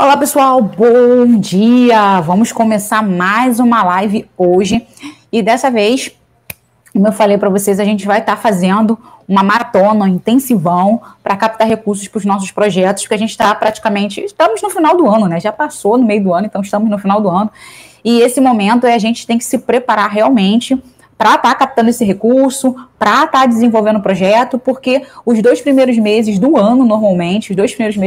Olá pessoal, bom dia! Vamos começar mais uma live hoje e dessa vez, como eu falei para vocês, a gente vai estar fazendo uma maratona, um intensivão para captar recursos para os nossos projetos, porque a gente está estamos no final do ano, né? Já passou no meio do ano, então estamos no final do ano e esse momento a gente tem que se preparar realmente para estar captando esse recurso, para estar desenvolvendo o projeto, porque os 2 primeiros meses do ano, normalmente, os 2 primeiros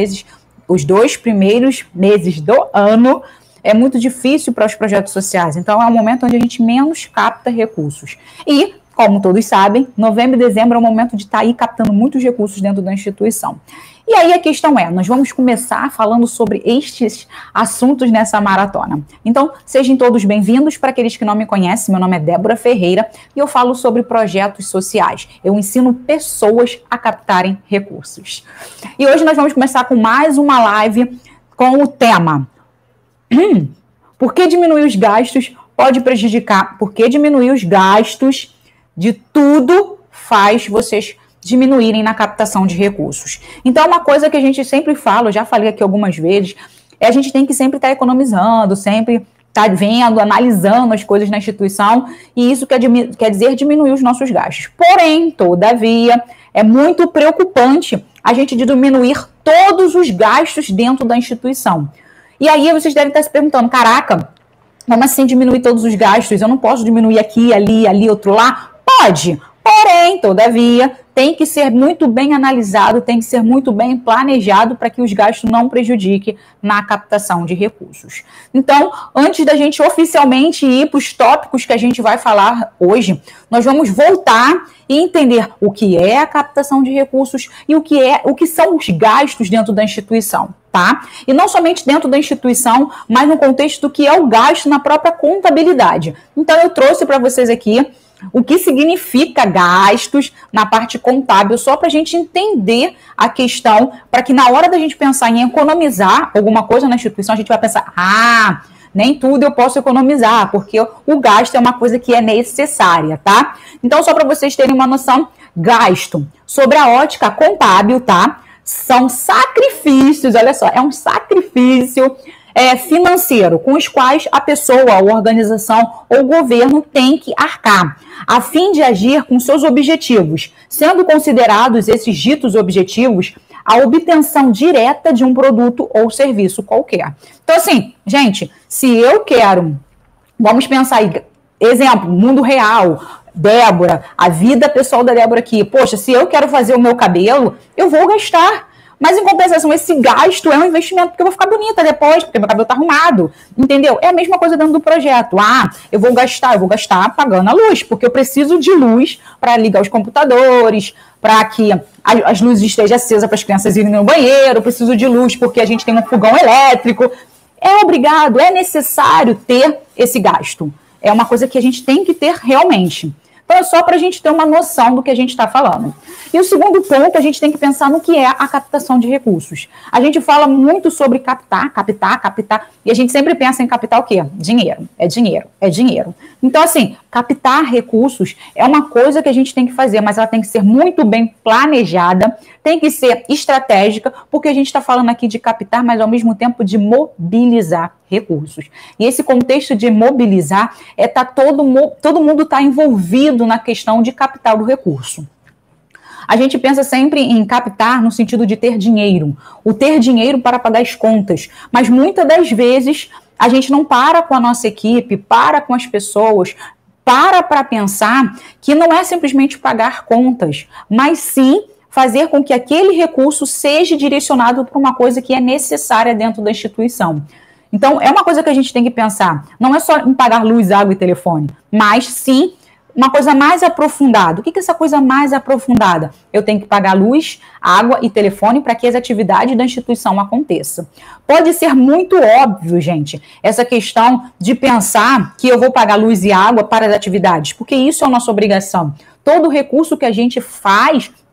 meses do ano é muito difícil para os projetos sociais. Então, é um momento onde a gente menos capta recursos. E, como todos sabem, novembro e dezembro é o momento de estar aí captando muitos recursos dentro da instituição. E aí a questão é, nós vamos começar falando sobre estes assuntos nessa maratona. Então, sejam todos bem-vindos. Para aqueles que não me conhecem, meu nome é Débora Ferreira e eu falo sobre projetos sociais. Eu ensino pessoas a captarem recursos. E hoje nós vamos começar com mais uma live com o tema por que diminuir os gastos pode prejudicar? Por que diminuir os gastos de tudo faz vocês diminuírem na captação de recursos? Então, uma coisa que a gente sempre fala, eu já falei aqui algumas vezes, a gente tem que sempre estar economizando, sempre estar vendo, analisando as coisas na instituição, e isso quer dizer diminuir os nossos gastos. Porém, todavia, é muito preocupante a gente diminuir todos os gastos dentro da instituição. E aí vocês devem estar se perguntando, caraca, como assim diminuir todos os gastos? Eu não posso diminuir aqui, ali, outro lá? Pode! Porém, todavia, tem que ser muito bem analisado, tem que ser muito bem planejado para que os gastos não prejudiquem na captação de recursos. Então, antes da gente oficialmente ir para os tópicos que a gente vai falar hoje, nós vamos voltar e entender o que é a captação de recursos e o que são os gastos dentro da instituição, tá? E não somente dentro da instituição, mas no contexto do que é o gasto na própria contabilidade. Então, eu trouxe para vocês aqui o que significa gastos na parte contábil, só para a gente entender a questão, para que na hora da gente pensar em economizar alguma coisa na instituição, a gente vai pensar, nem tudo eu posso economizar, porque o gasto é uma coisa que é necessária, tá? Então, só para vocês terem uma noção, gasto sobre a ótica contábil, tá? São sacrifícios, olha só, é um sacrifício financeiro com os quais a pessoa, a organização ou o governo tem que arcar, a fim de agir com seus objetivos, sendo considerados esses ditos objetivos a obtenção direta de um produto ou serviço qualquer. Então, assim, gente, se eu quero, vamos pensar aí, exemplo, mundo real, Débora, a vida pessoal da Débora aqui, poxa, se eu quero fazer o meu cabelo, eu vou gastar. Mas, em compensação, esse gasto é um investimento, porque eu vou ficar bonita depois, porque meu cabelo tá arrumado, entendeu? É a mesma coisa dentro do projeto. Eu vou gastar pagando a luz, porque eu preciso de luz para ligar os computadores, para que as luzes estejam acesas para as crianças irem no banheiro, eu preciso de luz porque a gente tem um fogão elétrico. É necessário ter esse gasto. É uma coisa que a gente tem que ter realmente. Então, é só para a gente ter uma noção do que a gente está falando. E o segundo ponto, a gente tem que pensar no que é a captação de recursos. A gente fala muito sobre captar, e a gente sempre pensa em captar o quê? Dinheiro. É dinheiro. Então, assim, captar recursos é uma coisa que a gente tem que fazer, mas ela tem que ser muito bem planejada, tem que ser estratégica, porque a gente está falando aqui de captar, mas ao mesmo tempo de mobilizar recursos. E esse contexto de mobilizar todo mundo está envolvido na questão de captar o recurso. A gente pensa sempre em captar no sentido de ter dinheiro, o ter dinheiro para pagar as contas, mas muitas das vezes a gente não para com a nossa equipe, para com as pessoas, para pensar que não é simplesmente pagar contas, mas sim fazer com que aquele recurso seja direcionado para uma coisa que é necessária dentro da instituição. Então, é uma coisa que a gente tem que pensar. Não é só em pagar luz, água e telefone, mas sim uma coisa mais aprofundada. O que é essa coisa mais aprofundada? Eu tenho que pagar luz, água e telefone para que as atividades da instituição aconteçam. Pode ser muito óbvio, gente, essa questão de pensar que eu vou pagar luz e água para as atividades, porque isso é a nossa obrigação. Todo recurso que a gente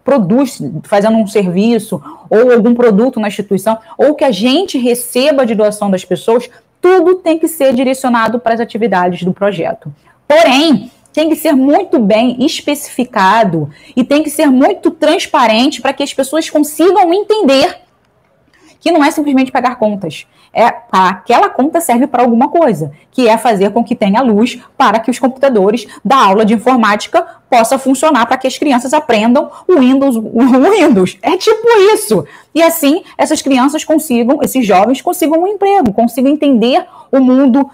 produz, fazendo um serviço ou algum produto na instituição, ou que a gente receba de doação das pessoas, tudo tem que ser direcionado para as atividades do projeto. Porém, tem que ser muito bem especificado e tem que ser muito transparente para que as pessoas consigam entender que não é simplesmente pagar contas. Aquela conta serve para alguma coisa, que é fazer com que tenha luz para que os computadores da aula de informática possa funcionar para que as crianças aprendam o Windows. É tipo isso. E assim, essas crianças esses jovens consigam um emprego, consigam entender o mundo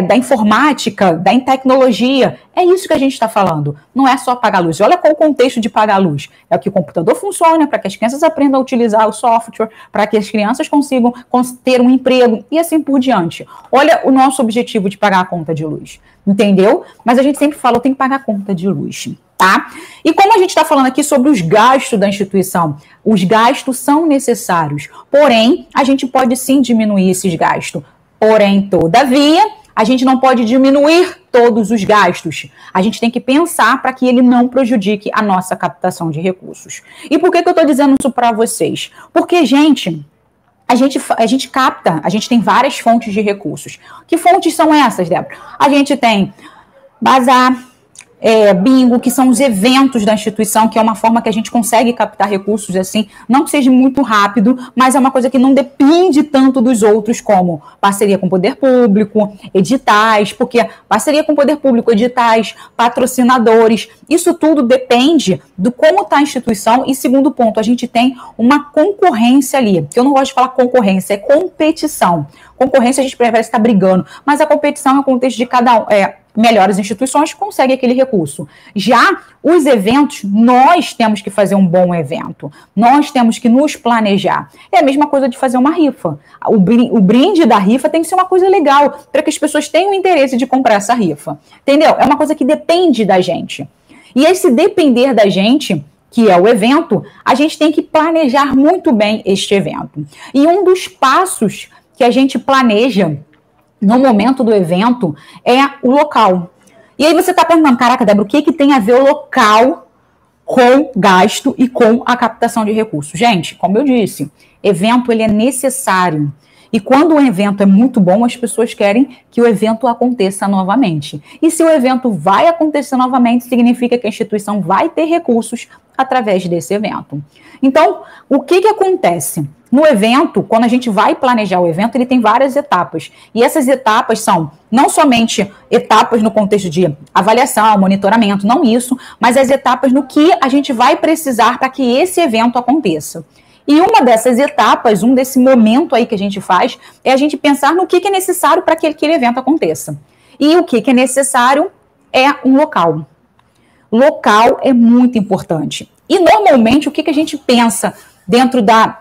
da informática, da tecnologia. É isso que a gente está falando. Não é só pagar luz. Olha qual o contexto de pagar luz. É que o computador funcione, para que as crianças aprendam a utilizar o software, para que as crianças consigam ter um emprego e assim por diante. Olha o nosso objetivo de pagar a conta de luz. Entendeu? Mas a gente sempre fala, eu tenho que pagar a conta de luz. Tá? E como a gente está falando aqui sobre os gastos da instituição, os gastos são necessários, porém, a gente pode sim diminuir esses gastos. Porém, todavia, a gente não pode diminuir todos os gastos. A gente tem que pensar para que ele não prejudique a nossa captação de recursos. E por que eu estou dizendo isso para vocês? Porque, gente, a gente capta, a gente tem várias fontes de recursos. Que fontes são essas, Débora? A gente tem bazar, bingo, que são os eventos da instituição, que é uma forma que a gente consegue captar recursos assim, não que seja muito rápido, mas é uma coisa que não depende tanto dos outros, como parceria com o poder público, editais, porque parceria com o poder público, editais, patrocinadores, isso tudo depende do como está a instituição. E segundo ponto, a gente tem uma concorrência ali, que eu não gosto de falar concorrência, é competição. Concorrência a gente prefere estar brigando, mas a competição é o contexto de cada um, melhores instituições conseguem aquele recurso. Já os eventos, nós temos que fazer um bom evento. Nós temos que nos planejar. É a mesma coisa de fazer uma rifa. O brinde da rifa tem que ser uma coisa legal, para que as pessoas tenham interesse de comprar essa rifa. Entendeu? É uma coisa que depende da gente. E esse depender da gente, que é o evento, a gente tem que planejar muito bem este evento. E um dos passos que a gente planeja no momento do evento é o local. E aí você está perguntando, caraca, Débora, o que tem a ver o local com gasto e com a captação de recursos? Gente, como eu disse, evento ele é necessário. E quando o evento é muito bom, as pessoas querem que o evento aconteça novamente. E se o evento vai acontecer novamente, significa que a instituição vai ter recursos através desse evento. Então, o que acontece? No evento, quando a gente vai planejar o evento, ele tem várias etapas. E essas etapas são não somente etapas no contexto de avaliação, monitoramento, não isso, mas as etapas no que a gente vai precisar para que esse evento aconteça. E uma dessas etapas, desse momento aí que a gente faz, é a gente pensar no que é necessário para que aquele evento aconteça. E o que é necessário é um local. Local é muito importante. E normalmente o que a gente pensa dentro da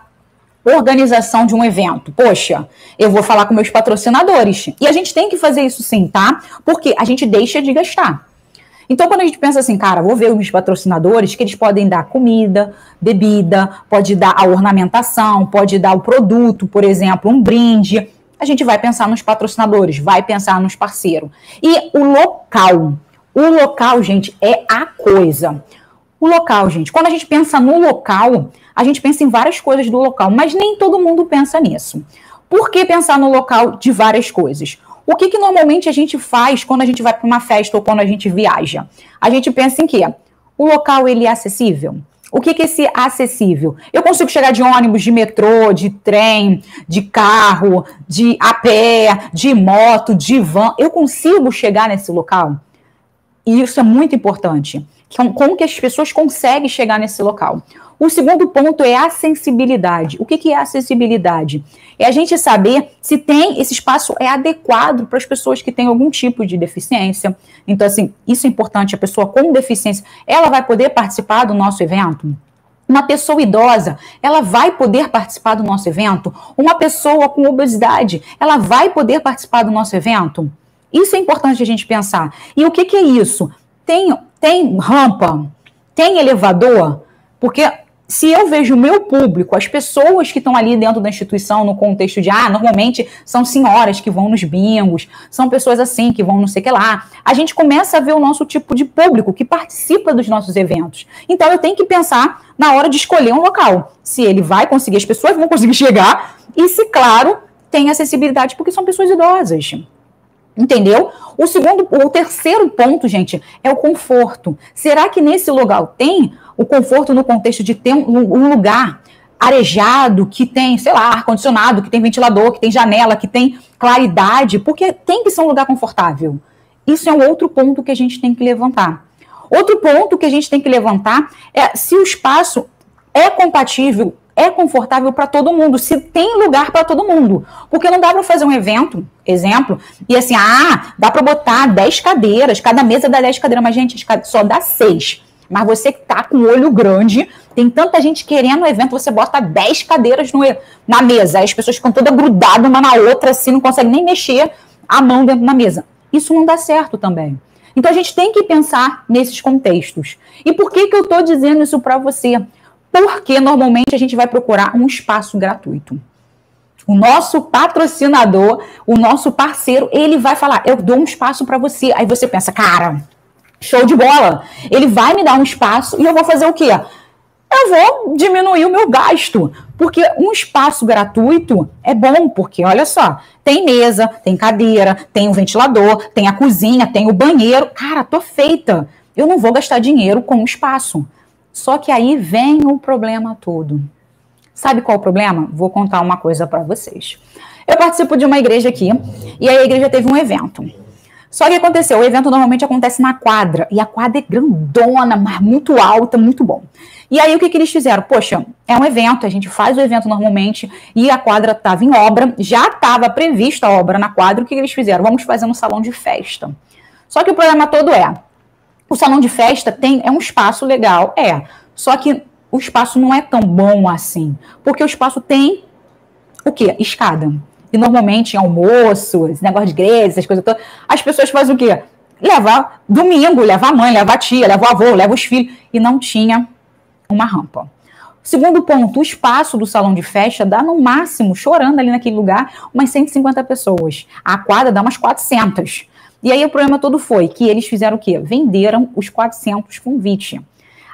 organização de um evento? Poxa, eu vou falar com meus patrocinadores. E a gente tem que fazer isso sim, tá? Porque a gente deixa de gastar. Então, quando a gente pensa assim, cara, vou ver os meus patrocinadores, que eles podem dar comida, bebida, pode dar a ornamentação, pode dar o produto, por exemplo, um brinde. A gente vai pensar nos patrocinadores, vai pensar nos parceiros. E o local, gente, é a coisa. O local, gente, quando a gente pensa no local, a gente pensa em várias coisas do local, mas nem todo mundo pensa nisso. Por que pensar no local de várias coisas? O que normalmente a gente faz quando a gente vai para uma festa ou quando a gente viaja? A gente pensa em quê? O local, ele é acessível? O que é esse acessível? Eu consigo chegar de ônibus, de metrô, de trem, de carro, de a pé, de moto, de van. Eu consigo chegar nesse local? E isso é muito importante. Como que as pessoas conseguem chegar nesse local? O segundo ponto é a acessibilidade. O que é acessibilidade? É a gente saber se esse espaço é adequado para as pessoas que têm algum tipo de deficiência. Então, assim, isso é importante. A pessoa com deficiência, ela vai poder participar do nosso evento? Uma pessoa idosa, ela vai poder participar do nosso evento? Uma pessoa com obesidade, ela vai poder participar do nosso evento? Isso é importante a gente pensar. E o que é isso? Tem rampa? Tem elevador? Porque se eu vejo o meu público, as pessoas que estão ali dentro da instituição, no contexto de, normalmente são senhoras que vão nos bingos, são pessoas assim que vão não sei o que lá, a gente começa a ver o nosso tipo de público que participa dos nossos eventos. Então eu tenho que pensar na hora de escolher um local, se ele vai conseguir, as pessoas vão conseguir chegar, e se, claro, tem acessibilidade, porque são pessoas idosas. Entendeu? O terceiro ponto, gente, é o conforto. Será que nesse lugar tem o conforto no contexto de ter um lugar arejado, que tem, sei lá, ar-condicionado, que tem ventilador, que tem janela, que tem claridade, porque tem que ser um lugar confortável. Isso é um outro ponto que a gente tem que levantar. Outro ponto que a gente tem que levantar é se o espaço é compatível, é confortável para todo mundo, se tem lugar para todo mundo. Porque não dá para fazer um evento, exemplo, e assim, dá para botar 10 cadeiras, cada mesa dá 10 cadeiras, mas gente, só dá 6. Mas você que tá com o olho grande, tem tanta gente querendo o evento, você bota 10 cadeiras na mesa, aí as pessoas ficam todas grudadas uma na outra, assim, não conseguem nem mexer a mão dentro da mesa. Isso não dá certo também. Então a gente tem que pensar nesses contextos. E por que eu estou dizendo isso para você? Porque normalmente a gente vai procurar um espaço gratuito. O nosso patrocinador, o nosso parceiro, ele vai falar, eu dou um espaço para você. Aí você pensa, cara, show de bola. Ele vai me dar um espaço e eu vou fazer o quê? Eu vou diminuir o meu gasto. Porque um espaço gratuito é bom, porque olha só, tem mesa, tem cadeira, tem um ventilador, tem a cozinha, tem o banheiro. Cara, tô feita. Eu não vou gastar dinheiro com o espaço. Só que aí vem o problema todo. Sabe qual é o problema? Vou contar uma coisa para vocês. Eu participo de uma igreja aqui, e aí a igreja teve um evento. Só que aconteceu, o evento normalmente acontece na quadra, e a quadra é grandona, mas muito alta, muito bom. E aí o que eles fizeram? Poxa, é um evento, a gente faz o evento normalmente, e a quadra estava em obra, já estava prevista a obra na quadra, o que eles fizeram? Vamos fazer no salão de festa. Só que o problema todo o salão de festa é um espaço legal, só que o espaço não é tão bom assim, porque o espaço tem o quê? Escada. E normalmente em almoço, esse negócio de igreja, essas coisas todas, as pessoas fazem o quê? Levar domingo, levar a mãe, levar a tia, levar o avô, levar os filhos, e não tinha uma rampa. Segundo ponto, o espaço do salão de festa dá no máximo, chorando ali naquele lugar, umas 150 pessoas. A quadra dá umas 400. E aí o problema todo foi que eles fizeram o quê? Venderam os 400 convites.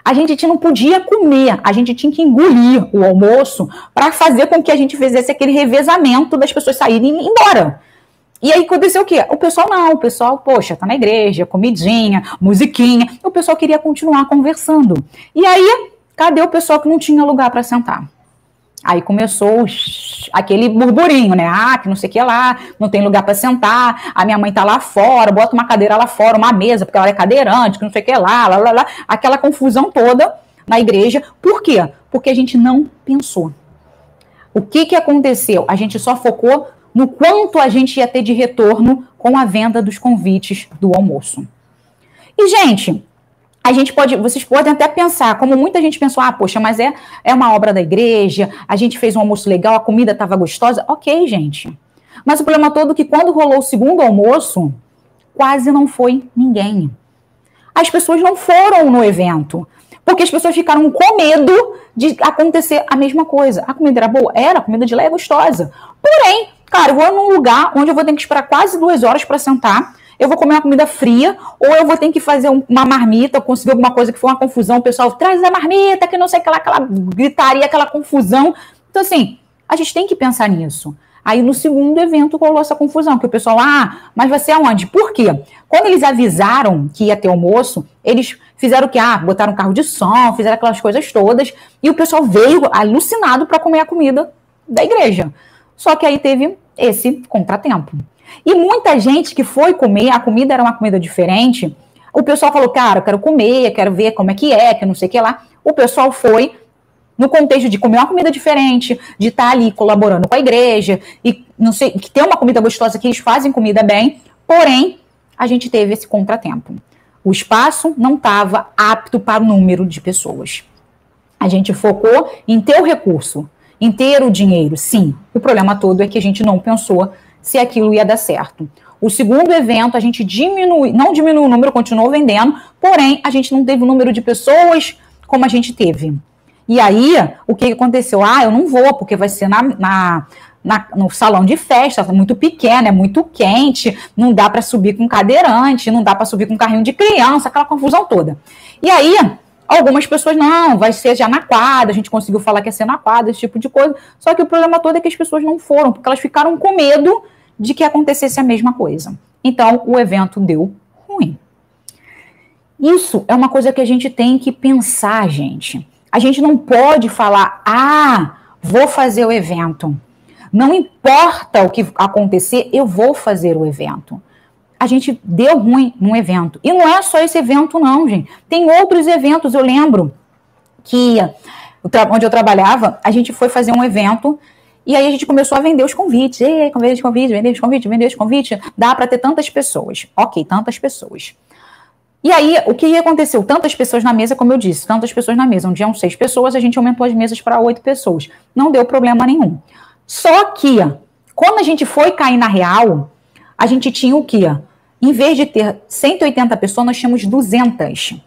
A gente não podia comer, a gente tinha que engolir o almoço para fazer com que a gente fizesse aquele revezamento das pessoas saírem e ir embora. E aí aconteceu o quê? O pessoal não, o pessoal, poxa, tá na igreja, comidinha, musiquinha, o pessoal queria continuar conversando. E aí, cadê o pessoal que não tinha lugar para sentar? Aí começou aquele burburinho, né? Que não sei o que lá, não tem lugar para sentar, a minha mãe tá lá fora, bota uma cadeira lá fora, uma mesa, porque ela é cadeirante, que não sei o que lá, aquela confusão toda na igreja. Por quê? Porque a gente não pensou. O que aconteceu? A gente só focou no quanto a gente ia ter de retorno com a venda dos convites do almoço. E, gente, vocês podem até pensar, como muita gente pensou, poxa, mas é uma obra da igreja, a gente fez um almoço legal, a comida estava gostosa. Ok, gente. Mas o problema todo é que quando rolou o segundo almoço, quase não foi ninguém. As pessoas não foram no evento, porque as pessoas ficaram com medo de acontecer a mesma coisa. A comida era boa? Era, a comida de lá é gostosa. Porém, cara, eu vou num lugar onde eu vou ter que esperar quase 2 horas para sentar, eu vou comer uma comida fria, ou eu vou ter que fazer uma marmita, conseguir alguma coisa que foi uma confusão, o pessoal traz a marmita, que não sei o que lá, aquela gritaria, aquela confusão. Então, assim, a gente tem que pensar nisso. Aí, no segundo evento, rolou essa confusão, que o pessoal, mas vai ser aonde? Por quê? Quando eles avisaram que ia ter almoço, eles fizeram o quê? Botaram um carro de som, fizeram aquelas coisas todas, e o pessoal veio alucinado para comer a comida da igreja. Só que aí teve esse contratempo. E muita gente que foi comer, a comida era uma comida diferente, o pessoal falou, cara, eu quero comer, eu quero ver como é, que não sei o que lá. O pessoal foi no contexto de comer uma comida diferente, de estar ali colaborando com a igreja, e não sei, que tem uma comida gostosa, que eles fazem comida bem, porém, a gente teve esse contratempo. O espaço não estava apto para o número de pessoas. A gente focou em ter o recurso, em ter o dinheiro, sim. O problema todo é que a gente não pensou se aquilo ia dar certo. O segundo evento, a gente não diminuiu o número, continuou vendendo, porém, a gente não teve o número de pessoas como a gente teve. E aí, o que aconteceu? Eu não vou, porque vai ser no salão de festa, muito pequeno, é muito quente, não dá para subir com cadeirante, não dá para subir com carrinho de criança, aquela confusão toda. E aí, algumas pessoas, não, vai ser já na quadra, a gente conseguiu falar que ia ser na quadra, esse tipo de coisa. Só que o problema todo é que as pessoas não foram, porque elas ficaram com medo de que acontecesse a mesma coisa. Então, o evento deu ruim. Isso é uma coisa que a gente tem que pensar, gente. A gente não pode falar, vou fazer o evento. Não importa o que acontecer, eu vou fazer o evento. A gente deu ruim num evento. E não é só esse evento não, gente. Tem outros eventos, eu lembro que onde eu trabalhava, a gente foi fazer um evento e aí a gente começou a vender os convites. Vender os convites. Dá para ter tantas pessoas. Ok, tantas pessoas. E aí, o que aconteceu? Tantas pessoas na mesa, como eu disse, tantas pessoas na mesa. Um dia, 6 pessoas, a gente aumentou as mesas para 8 pessoas. Não deu problema nenhum. Só que, quando a gente foi cair na real, a gente tinha o quê? Em vez de ter 180 pessoas, nós tínhamos 200.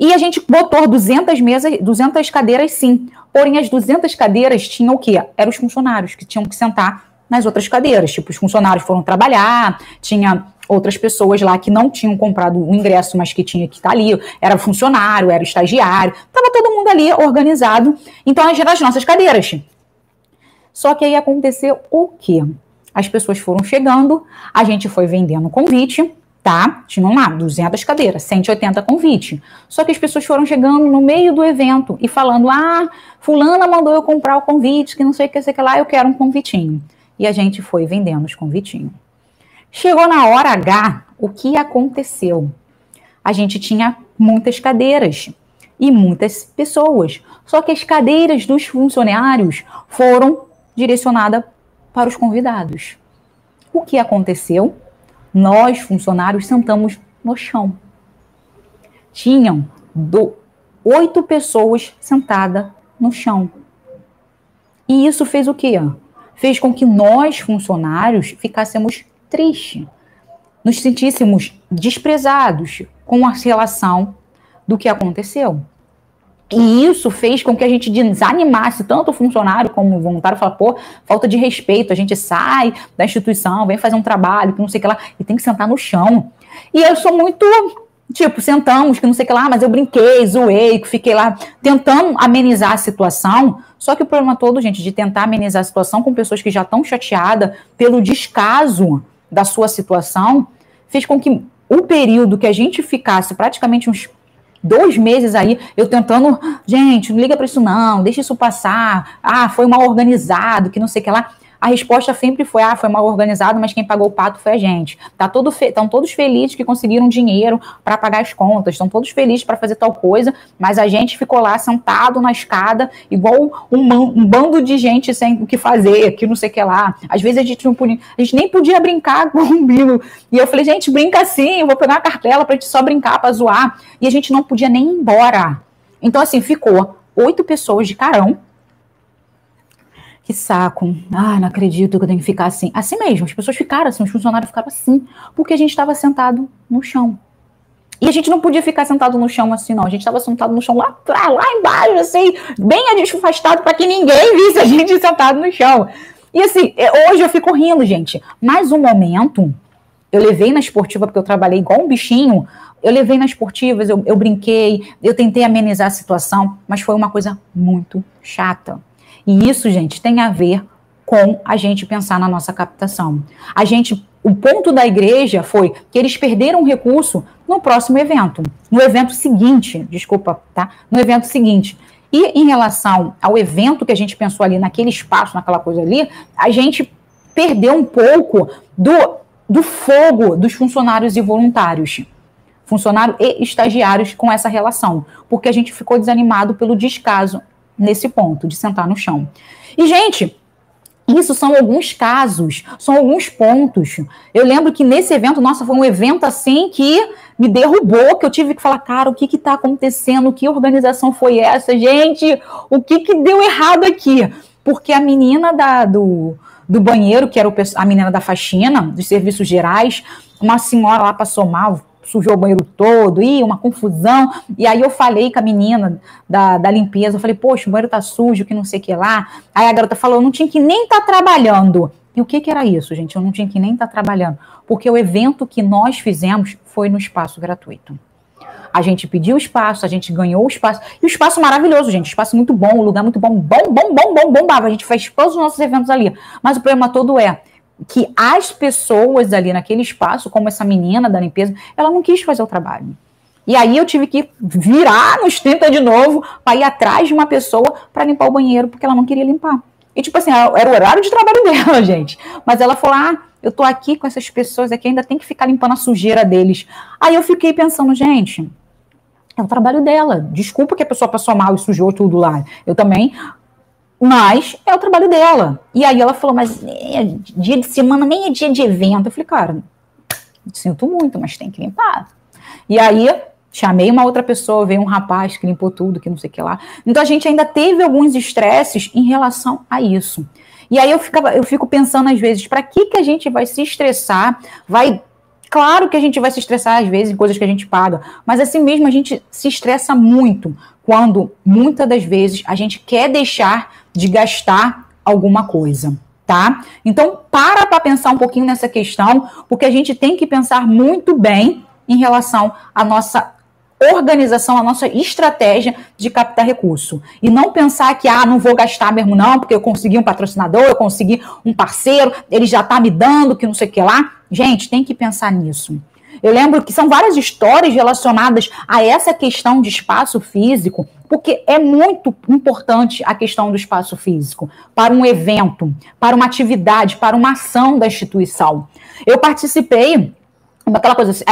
E a gente botou 200 mesas, 200 cadeiras, sim. Porém, as 200 cadeiras tinham o quê? Eram os funcionários que tinham que sentar nas outras cadeiras. Tipo, os funcionários foram trabalhar, tinha outras pessoas lá que não tinham comprado o ingresso, mas que tinha que estar ali. Era funcionário, era estagiário. Estava todo mundo ali organizado. Então, eram as nossas cadeiras. Só que aí aconteceu o quê? As pessoas foram chegando, a gente foi vendendo convite, tá? Tinham lá 200 cadeiras, 180 convite. Só que as pessoas foram chegando no meio do evento e falando, fulana mandou eu comprar o convite, que não sei o que lá, eu quero um convitinho. E a gente foi vendendo os convitinhos. Chegou na hora H, o que aconteceu? A gente tinha muitas cadeiras e muitas pessoas. Só que as cadeiras dos funcionários foram direcionadas para os convidados. O que aconteceu? Nós, funcionários, sentamos no chão. Tinham 8 pessoas sentadas no chão. E isso fez o quê? Fez com que nós, funcionários, ficássemos tristes. Nos sentíssemos desprezados com a relação do que aconteceu. E isso fez com que a gente desanimasse tanto o funcionário como o voluntário, falar, falta de respeito, a gente sai da instituição, vem fazer um trabalho, que não sei o que lá, e tem que sentar no chão. E eu sou muito, sentamos, que não sei o que lá, mas eu brinquei, zoei, fiquei lá tentando amenizar a situação, só que o problema todo, gente, de tentar amenizar a situação com pessoas que já estão chateadas pelo descaso da sua situação, fez com que o período que a gente ficasse praticamente uns 2 meses aí, eu tentando, gente, não liga para isso não, deixa isso passar, foi mal organizado, que não sei o que lá. A resposta sempre foi, foi mal organizado, mas quem pagou o pato foi a gente. Estão todos felizes que conseguiram dinheiro para pagar as contas, estão todos felizes para fazer tal coisa, mas a gente ficou lá sentado na escada, igual um bando de gente sem o que fazer, que não sei o que lá. Às vezes a gente nem podia brincar com o Bilo. E eu falei, gente, brinca assim, eu vou pegar uma cartela pra gente só brincar, pra zoar. E a gente não podia nem ir embora. Então, assim, ficou 8 pessoas de carão. Que saco. Não acredito que eu tenho que ficar assim. Assim mesmo, as pessoas ficaram assim, os funcionários ficaram assim, porque a gente estava sentado no chão. E a gente não podia ficar sentado no chão assim, não. A gente estava sentado no chão lá embaixo, assim, bem afastado para que ninguém visse a gente sentado no chão. E assim, hoje eu fico rindo, gente. Mas um momento, eu levei na esportiva, porque eu trabalhei igual um bichinho, eu levei nas esportivas, eu brinquei, eu tentei amenizar a situação, mas foi uma coisa muito chata. E isso, gente, tem a ver com a gente pensar na nossa captação. O ponto da igreja foi que eles perderam recurso no próximo evento, no evento seguinte, no evento seguinte. E em relação ao evento que a gente pensou ali, naquele espaço, naquela coisa ali, a gente perdeu um pouco do fogo dos funcionários e voluntários. Funcionários e estagiários com essa relação, porque a gente ficou desanimado pelo descaso nesse ponto, de sentar no chão. E, gente, isso são alguns casos, são alguns pontos. Eu lembro que nesse evento, foi um evento assim que me derrubou, que eu tive que falar, cara, o que está acontecendo? Que organização foi essa? Gente, o que deu errado aqui? Porque a menina do banheiro, que era a menina da faxina, dos serviços gerais, uma senhora lá passou mal, sujou o banheiro todo, uma confusão, e aí eu falei com a menina da limpeza, eu falei, poxa, o banheiro tá sujo, que não sei o que lá, aí a garota falou, eu não tinha que nem estar trabalhando. E o que era isso, gente? Eu não tinha que nem estar trabalhando, porque o evento que nós fizemos foi no espaço gratuito. A gente pediu espaço, a gente ganhou o espaço, e o espaço maravilhoso, gente, espaço muito bom, o lugar muito bom, bombava, a gente fez todos os nossos eventos ali, mas o problema todo é que as pessoas ali naquele espaço, como essa menina da limpeza, ela não quis fazer o trabalho. E aí eu tive que virar nos 30 de novo para ir atrás de uma pessoa para limpar o banheiro, porque ela não queria limpar. E tipo assim, era o horário de trabalho dela, gente. Mas ela falou, eu tô aqui com essas pessoas aqui, ainda tem que ficar limpando a sujeira deles. Aí eu fiquei pensando, gente, é o trabalho dela. Desculpa que a pessoa passou mal e sujou tudo lá. Eu também... Mas é o trabalho dela. E aí ela falou, mas dia de semana nem é dia de evento. Eu falei, cara, sinto muito, mas tem que limpar. E aí chamei uma outra pessoa, veio um rapaz que limpou tudo, que não sei o que lá. Então a gente ainda teve alguns estresses em relação a isso. E aí eu fico pensando às vezes, para que a gente vai se estressar? Claro que a gente vai se estressar às vezes em coisas que a gente paga, mas assim mesmo a gente se estressa muito quando muitas das vezes a gente quer deixar de gastar alguma coisa, tá? Então para pensar um pouquinho nessa questão, porque a gente tem que pensar muito bem em relação à nossa organização, a nossa estratégia de captar recurso. E não pensar que, não vou gastar mesmo não, porque eu consegui um patrocinador, eu consegui um parceiro, ele já tá me dando, que não sei o que lá. Gente, tem que pensar nisso. Eu lembro que são várias histórias relacionadas a essa questão de espaço físico, porque é muito importante a questão do espaço físico para um evento, para uma atividade, para uma ação da instituição. Eu participei aquela coisa,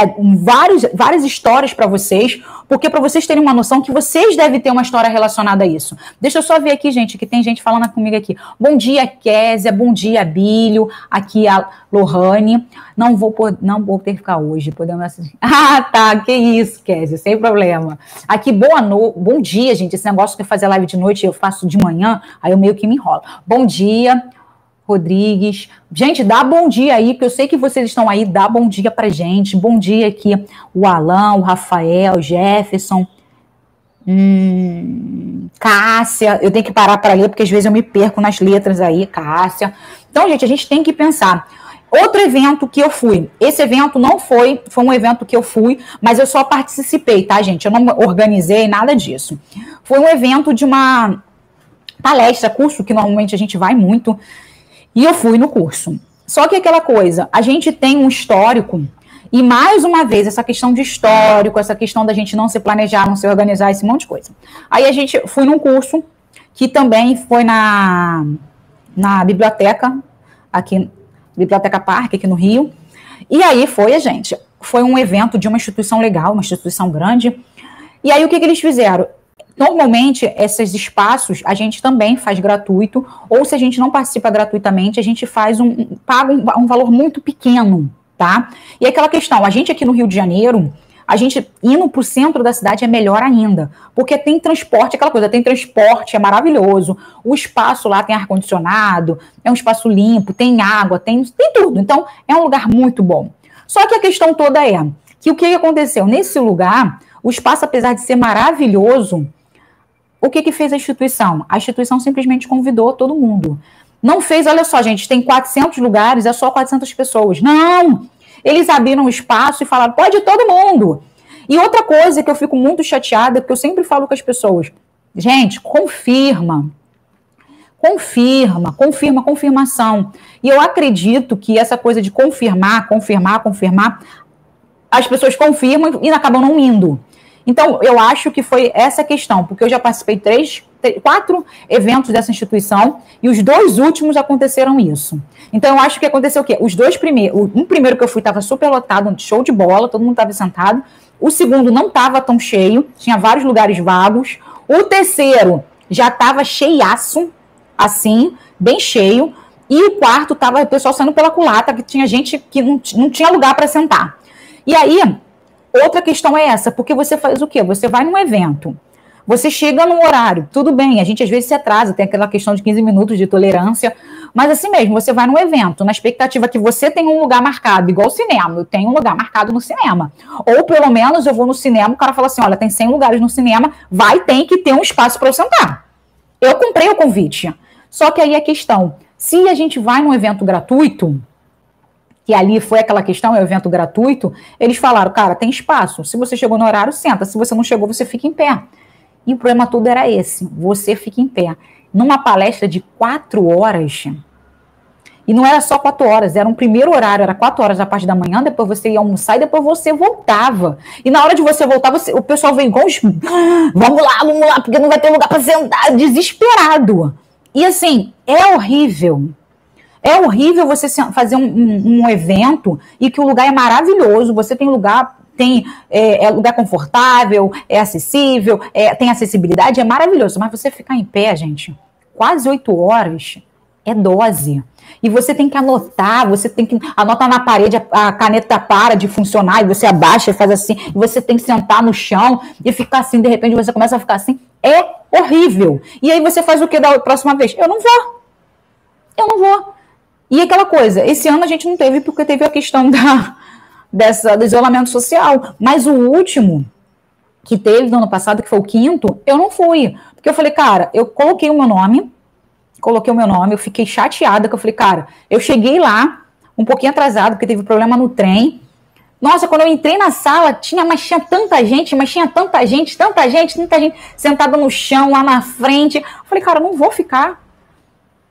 várias histórias para vocês, porque para vocês terem uma noção que vocês devem ter uma história relacionada a isso. Deixa eu só ver aqui, gente, que tem gente falando comigo aqui. Bom dia, Késia, bom dia, Bílio, aqui a Lohane. Não vou ter que ficar hoje, podemos assistir. Tá, que isso, Késia, sem problema. Aqui, bom dia, gente, esse negócio de fazer live de noite eu faço de manhã, aí eu meio que me enrolo. Bom dia, Rodrigues. Gente, dá bom dia aí, porque eu sei que vocês estão aí, dá bom dia pra gente. Bom dia aqui, o Alan, o Rafael, o Jefferson, Cássia. Eu tenho que parar para ler, porque às vezes eu me perco nas letras aí, Cássia. Então, gente, a gente tem que pensar. Outro evento que eu fui, esse evento não foi um evento que eu fui, mas eu só participei, tá, gente? Eu não organizei nada disso. Foi um evento de uma palestra, curso, que normalmente a gente vai muito, e eu fui no curso. Só que aquela coisa, a gente tem um histórico, e mais uma vez, essa questão de histórico, essa questão da gente não se planejar, não se organizar, esse monte de coisa. Aí a gente foi num curso, que também foi na biblioteca, aqui, Biblioteca Parque, aqui no Rio, e aí foi um evento de uma instituição legal, uma instituição grande, e aí o que eles fizeram? Normalmente, esses espaços a gente também faz gratuito, ou se a gente não participa gratuitamente, a gente paga um valor muito pequeno, tá? E aquela questão, a gente aqui no Rio de Janeiro, a gente indo para o centro da cidade é melhor ainda, porque tem transporte, aquela coisa, tem transporte, é maravilhoso, o espaço lá tem ar-condicionado, é um espaço limpo, tem água, tem tudo, então é um lugar muito bom. Só que a questão toda é que o que aconteceu? Nesse lugar, o espaço, apesar de ser maravilhoso, o que fez a instituição? A instituição simplesmente convidou todo mundo. Não fez, olha só, gente, tem 400 lugares, é só 400 pessoas. Não! Eles abriram um espaço e falaram, pode ir todo mundo. E outra coisa que eu fico muito chateada, porque eu sempre falo com as pessoas, gente, confirmação. E eu acredito que essa coisa de confirmar, as pessoas confirmam e acabam não indo. Então, eu acho que foi essa questão, porque eu já participei 4 eventos dessa instituição e os 2 últimos aconteceram isso. Então, eu acho que aconteceu o quê? Os 2 primeiros, um primeiro que eu fui estava super lotado, show de bola, todo mundo estava sentado. O segundo não estava tão cheio, tinha vários lugares vagos. O terceiro já estava cheiaço, assim, bem cheio. E o quarto estava o pessoal saindo pela culatra, que tinha gente que não tinha lugar para sentar. E aí, outra questão é essa, porque você faz o quê? Você vai num evento, você chega num horário, tudo bem, a gente às vezes se atrasa, tem aquela questão de 15 minutos de tolerância, mas assim mesmo, você vai num evento, na expectativa que você tenha um lugar marcado, igual o cinema, eu tenho um lugar marcado no cinema, ou pelo menos eu vou no cinema, o cara fala assim, olha, tem 100 lugares no cinema, tem que ter um espaço para eu sentar. Eu comprei o convite, só que aí a questão, se a gente vai num evento gratuito, que ali foi aquela questão, é um evento gratuito, eles falaram, cara, tem espaço, se você chegou no horário, senta, se você não chegou, você fica em pé. E o problema todo era esse, você fica em pé. Numa palestra de 4 horas, E não era só 4 horas, era um primeiro horário, era 4 horas da parte da manhã, depois você ia almoçar e depois você voltava. E na hora de você voltar, o pessoal veio igual os... Vamos lá, porque não vai ter lugar para sentar, desesperado. E assim, é horrível. É horrível você fazer um evento e que o lugar é maravilhoso, você tem lugar... é lugar confortável, é acessível, tem acessibilidade, é maravilhoso. Mas você ficar em pé, gente, quase 8 horas é dose. E você tem que anotar, você tem que anotar na parede, a caneta para de funcionar, e você abaixa e faz assim, e você tem que sentar no chão e ficar assim, de repente você começa a ficar assim. É horrível. E aí você faz o que da próxima vez? Eu não vou. E aquela coisa, esse ano a gente não teve, porque teve a questão do isolamento social. Mas o último que teve no ano passado, que foi o 5º, eu não fui. Porque eu falei, cara, eu coloquei o meu nome, eu fiquei chateada, que eu falei, cara, eu cheguei lá um pouquinho atrasado, porque teve problema no trem. Nossa, quando eu entrei na sala, tinha tanta gente sentada no chão, lá na frente. Eu falei, cara, eu não vou ficar.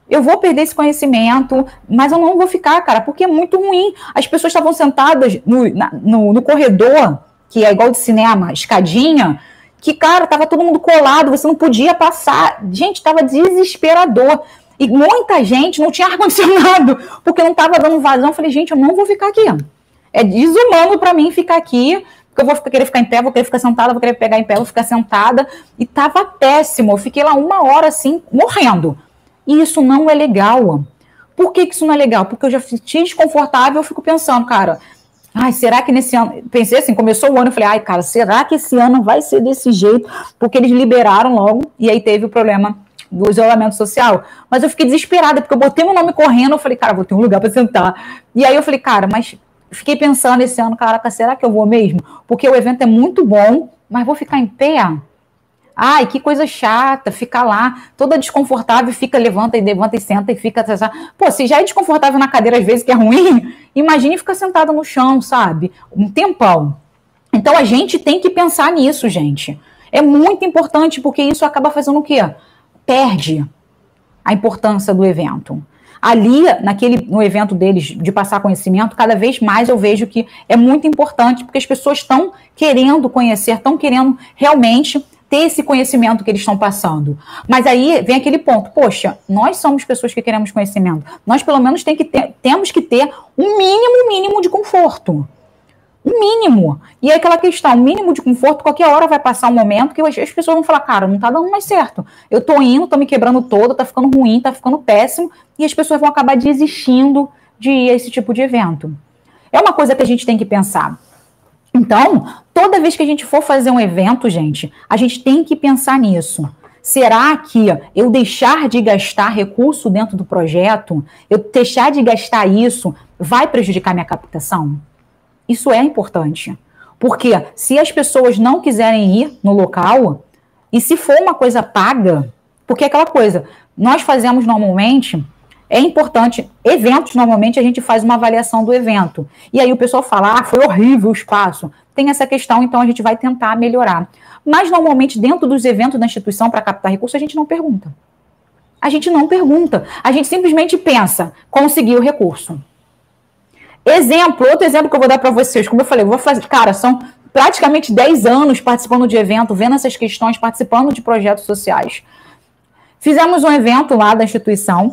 Eu vou perder esse conhecimento, mas eu não vou ficar, cara, porque é muito ruim. As pessoas estavam sentadas no corredor, que é igual de cinema, escadinha, que, cara, tava todo mundo colado, você não podia passar. Gente, tava desesperador. E muita gente não tinha ar-condicionado, porque não tava dando vazão. Eu falei, gente, eu não vou ficar aqui. É desumano para mim ficar aqui, porque eu vou querer ficar em pé, vou querer ficar sentada, vou querer pegar em pé, vou ficar sentada. E tava péssimo. Eu fiquei lá 1 hora, assim, morrendo. E isso não é legal. Por que isso não é legal? Porque eu já fiquei desconfortável, eu fico pensando, cara, ai, será que nesse ano... Pensei assim, começou o ano, eu falei, ai, cara, será que esse ano vai ser desse jeito? Porque eles liberaram logo, e aí teve o problema do isolamento social. Mas eu fiquei desesperada, porque eu botei meu nome correndo, eu falei, cara, vou ter um lugar para sentar. E aí eu falei, cara, mas fiquei pensando esse ano, caraca, será que eu vou mesmo? Porque o evento é muito bom, mas vou ficar em pé? Ai, que coisa chata, ficar lá, toda desconfortável, fica, levanta e senta e fica... Pô, se já é desconfortável na cadeira às vezes, que é ruim, imagine ficar sentada no chão, sabe? Um tempão. Então a gente tem que pensar nisso, gente. É muito importante, porque isso acaba fazendo o quê? Perde a importância do evento. Ali, no evento deles, de passar conhecimento, cada vez mais eu vejo que é muito importante, porque as pessoas estão querendo conhecer, estão querendo realmente ter esse conhecimento que eles estão passando. Mas aí vem aquele ponto, poxa, nós somos pessoas que queremos conhecimento, nós pelo menos temos que ter um mínimo de conforto. Um mínimo. E aí aquela questão, um mínimo de conforto, qualquer hora vai passar um momento que as pessoas vão falar, cara, não tá dando mais certo. Eu tô indo, tô me quebrando toda, tá ficando ruim, tá ficando péssimo, e as pessoas vão acabar desistindo de ir a esse tipo de evento. É uma coisa que a gente tem que pensar. Então, toda vez que a gente for fazer um evento, gente, a gente tem que pensar nisso. Será que eu deixar de gastar recurso dentro do projeto, eu deixar de gastar isso, vai prejudicar minha captação? Isso é importante. Porque se as pessoas não quiserem ir no local, e se for uma coisa paga, porque é aquela coisa, nós fazemos normalmente... É importante, eventos, normalmente a gente faz uma avaliação do evento. E aí o pessoal fala, foi horrível o espaço. Tem essa questão, então a gente vai tentar melhorar. Mas normalmente dentro dos eventos da instituição para captar recursos, a gente não pergunta. A gente não pergunta. A gente simplesmente pensa, conseguir o recurso. Outro exemplo que eu vou dar para vocês, como eu falei, eu vou fazer, cara, são praticamente 10 anos participando de evento, vendo essas questões, participando de projetos sociais. Fizemos um evento lá da instituição,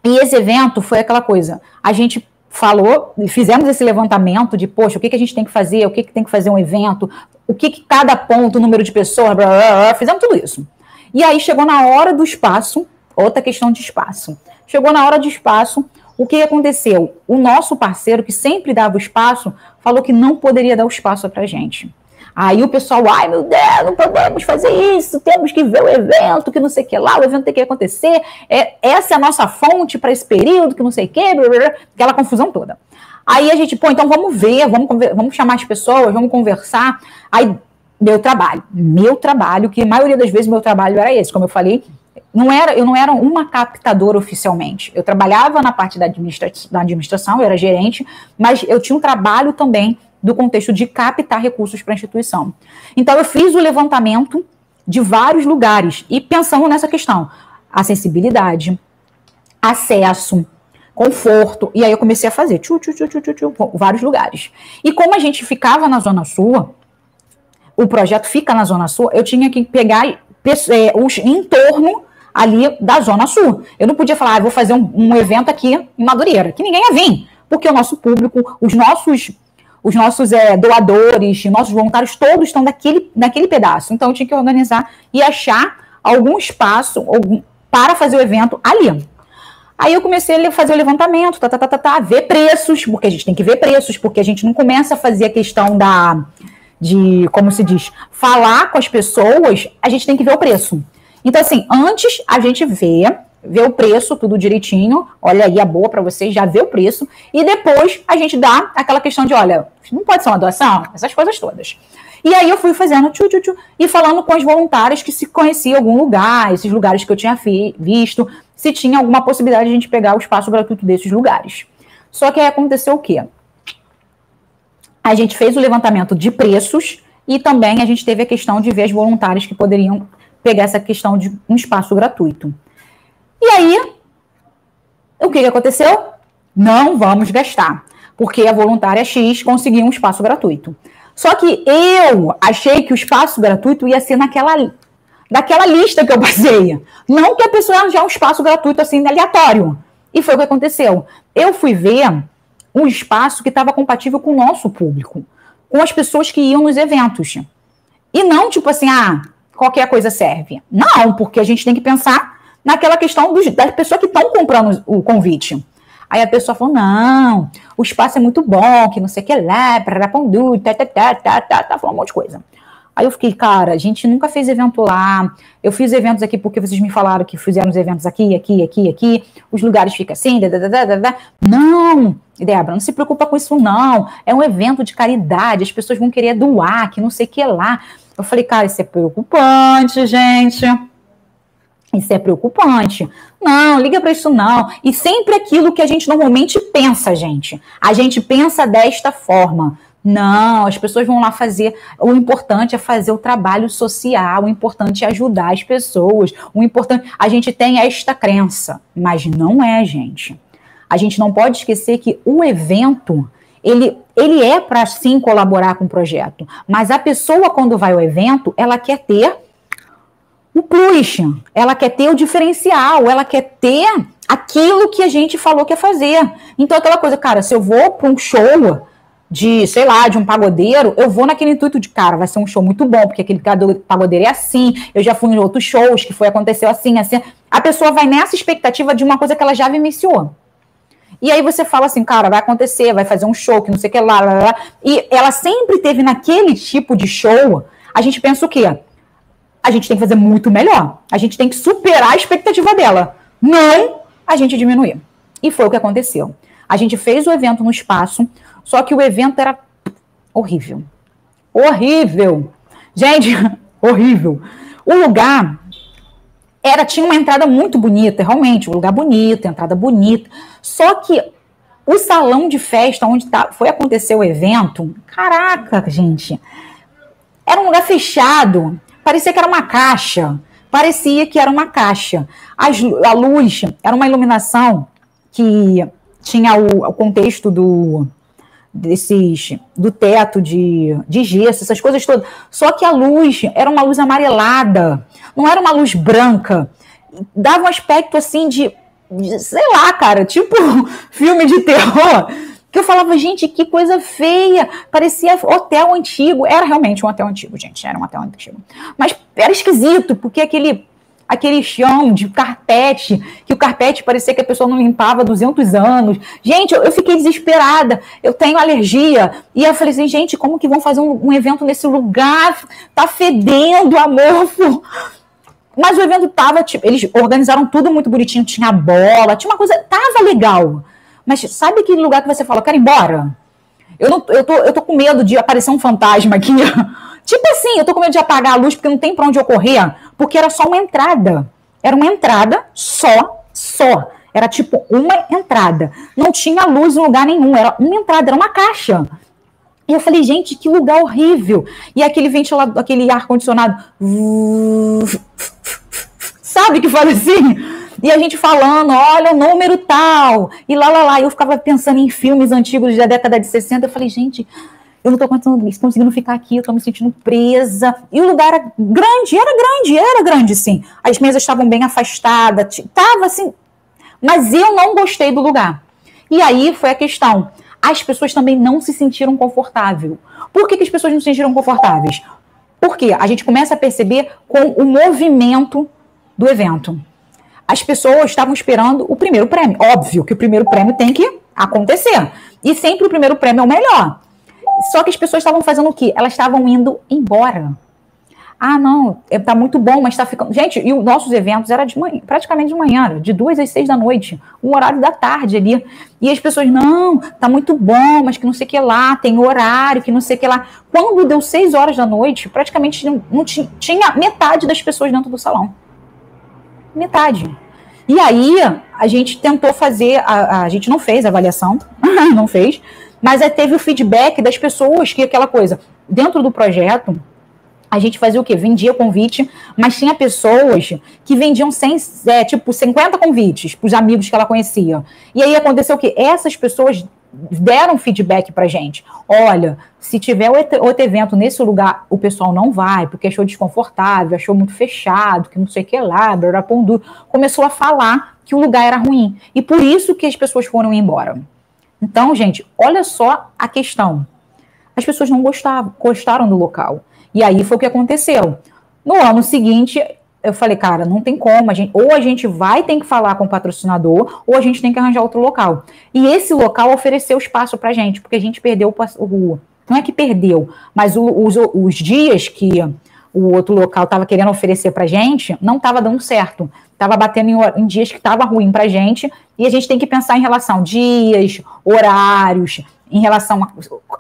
e esse evento foi aquela coisa, a gente falou, fizemos esse levantamento de, poxa, o que a gente tem que fazer, o que tem que fazer um evento, o que cada ponto, o número de pessoas, blá, blá, blá, fizemos tudo isso. E aí chegou na hora do espaço, outra questão de espaço. Chegou na hora de espaço, o que aconteceu? O nosso parceiro, que sempre dava o espaço, falou que não poderia dar o espaço pra gente. Aí o pessoal, ai meu Deus, não podemos fazer isso, temos que ver o evento, que não sei o que lá, o evento tem que acontecer, essa é a nossa fonte para esse período, que não sei o que, aquela confusão toda. Aí a gente, então vamos ver, vamos chamar as pessoas, vamos conversar. Aí, meu trabalho, que a maioria das vezes meu trabalho era esse, como eu falei, eu não era uma captadora oficialmente, eu trabalhava na parte da administração, eu era gerente, mas eu tinha um trabalho também do contexto de captar recursos para a instituição. Então, eu fiz o levantamento de vários lugares e pensando nessa questão, acessibilidade, acesso, conforto. E aí eu comecei a fazer vários lugares. E como a gente ficava na Zona Sul, o projeto fica na Zona Sul, eu tinha que pegar os entorno ali da Zona Sul. Eu não podia falar, vou fazer um evento aqui em Madureira, que ninguém ia vir, porque o nosso público, os nossos doadores, nossos voluntários, todos estão naquele pedaço. Então eu tinha que organizar e achar algum espaço para fazer o evento ali. Aí eu comecei a fazer o levantamento, ver preços, porque a gente tem que ver preços, porque a gente não começa a fazer a questão como se diz, falar com as pessoas, a gente tem que ver o preço. Então, assim, antes a gente vê o preço, tudo direitinho, olha aí a boa para vocês, já vê o preço, e depois a gente dá aquela questão de, olha, não pode ser uma doação, essas coisas todas. E aí eu fui fazendo e falando com as voluntárias que se conhecia algum lugar, esses lugares que eu tinha visto, se tinha alguma possibilidade de a gente pegar o espaço gratuito desses lugares. Só que aí aconteceu o quê? A gente fez o levantamento de preços e também a gente teve a questão de ver as voluntárias que poderiam pegar essa questão de um espaço gratuito. E aí, o que aconteceu? Não vamos gastar, porque a voluntária X conseguiu um espaço gratuito. Só que eu achei que o espaço gratuito ia ser daquela lista que eu passei. Não que a pessoa ia arranjar um espaço gratuito assim, aleatório. E foi o que aconteceu. Eu fui ver um espaço que estava compatível com o nosso público, com as pessoas que iam nos eventos. E não tipo assim, qualquer coisa serve. Não, porque a gente tem que pensar naquela questão das pessoas que estão comprando o convite. Aí a pessoa falou, não, o espaço é muito bom, que não sei o que lá, falou um monte de coisa. Aí eu fiquei, cara, a gente nunca fez evento lá, eu fiz eventos aqui porque vocês me falaram que fizeram os eventos aqui, os lugares ficam assim, Não, Débora, não se preocupa com isso não, é um evento de caridade, as pessoas vão querer doar, que não sei o que lá. Eu falei, cara, isso é preocupante, gente. Isso é preocupante. Não, liga para isso não. E sempre aquilo que a gente normalmente pensa, gente. A gente pensa desta forma. Não, as pessoas vão lá fazer. O importante é fazer o trabalho social. O importante é ajudar as pessoas. O importante. A gente tem esta crença, mas não é, gente. A gente não pode esquecer que o evento ele é para sim colaborar com o projeto. Mas a pessoa, quando vai ao evento, ela quer ter o plus, ela quer ter o diferencial, ela quer ter aquilo que a gente falou que ia fazer. Então, aquela coisa, cara, se eu vou para um show de, sei lá, de um pagodeiro, eu vou naquele intuito de, cara, vai ser um show muito bom, porque aquele pagodeiro é assim, eu já fui em outros shows que aconteceu assim. A pessoa vai nessa expectativa de uma coisa que ela já vivenciou. E aí você fala assim, cara, vai acontecer, vai fazer um show, que não sei o que lá. E ela sempre teve naquele tipo de show, a gente pensa o quê? A gente tem que fazer muito melhor. A gente tem que superar a expectativa dela. Não a gente diminuir. E foi o que aconteceu. A gente fez o evento no espaço, só que o evento era horrível. Horrível. Gente, horrível. O lugar tinha uma entrada muito bonita, realmente, um lugar bonito, entrada bonita. Só que o salão de festa onde foi acontecer o evento, caraca, gente, era um lugar fechado. Parecia que era uma caixa. A luz era uma iluminação que tinha o contexto do teto de gesso, essas coisas todas. Só que a luz era uma luz amarelada, não era uma luz branca. Dava um aspecto assim de sei lá, cara, tipo filme de terror. Que eu falava, gente, que coisa feia, parecia hotel antigo. Era realmente um hotel antigo, gente, era um hotel antigo. Mas era esquisito, porque aquele chão de carpete, que o carpete parecia que a pessoa não limpava há 200 anos. Gente, eu fiquei desesperada, eu tenho alergia. E eu falei assim, gente, como que vão fazer um evento nesse lugar? Tá fedendo a mofo. Mas o evento tava, tipo, eles organizaram tudo muito bonitinho, tinha bola, tinha uma coisa, tava legal. Mas sabe aquele lugar que você fala, eu quero ir embora? Eu tô com medo de aparecer um fantasma aqui. Tipo assim, eu tô com medo de apagar a luz porque não tem pra onde eu correr. Porque era só uma entrada. Era uma entrada só. Era tipo uma entrada. Não tinha luz em lugar nenhum. Era uma entrada, era uma caixa. E eu falei, gente, que lugar horrível. E aquele ventilador, aquele ar-condicionado. Sabe que fala assim? E a gente falando, olha o número tal, e lá. Eu ficava pensando em filmes antigos da década de 60, eu falei, gente, eu não tô conseguindo ficar aqui, eu tô me sentindo presa. E o lugar era grande, sim. As mesas estavam bem afastadas, tava assim, mas eu não gostei do lugar. E aí foi a questão, as pessoas também não se sentiram confortáveis. Por que as pessoas não se sentiram confortáveis? Porque a gente começa a perceber com o movimento do evento. As pessoas estavam esperando o primeiro prêmio. Óbvio que o primeiro prêmio tem que acontecer. E sempre o primeiro prêmio é o melhor. Só que as pessoas estavam fazendo o quê? Elas estavam indo embora. Ah, não, tá muito bom, mas tá ficando... Gente, e os nossos eventos eram praticamente de manhã, de 2 às 6 da noite, o horário da tarde ali. E as pessoas, não, tá muito bom, mas que não sei o que lá, tem horário, que não sei o que lá. Quando deu 6 horas da noite, praticamente não tinha metade das pessoas dentro do salão. Metade. E aí, a gente tentou fazer, a gente não fez a avaliação, não fez, mas teve o feedback das pessoas que aquela coisa, dentro do projeto, a gente fazia o quê? Vendia convite, mas tinha pessoas que vendiam 50 convites para os amigos que ela conhecia. E aí aconteceu o quê? Essas pessoas deram feedback pra gente. Olha, se tiver outro evento nesse lugar, o pessoal não vai, porque achou desconfortável, achou muito fechado, que não sei o que lá, começou a falar que o lugar era ruim. E por isso que as pessoas foram embora. Então, gente, olha só a questão. As pessoas não gostaram do local. E aí foi o que aconteceu. No ano seguinte, eu falei, cara, não tem como, ou a gente vai ter que falar com o patrocinador, ou a gente tem que arranjar outro local. E esse local ofereceu espaço pra gente, porque a gente perdeu não é que perdeu, mas os dias que o outro local estava querendo oferecer pra gente, não estava dando certo. Estava batendo em dias que estava ruim pra gente, e a gente tem que pensar em relação a dias, horários, em relação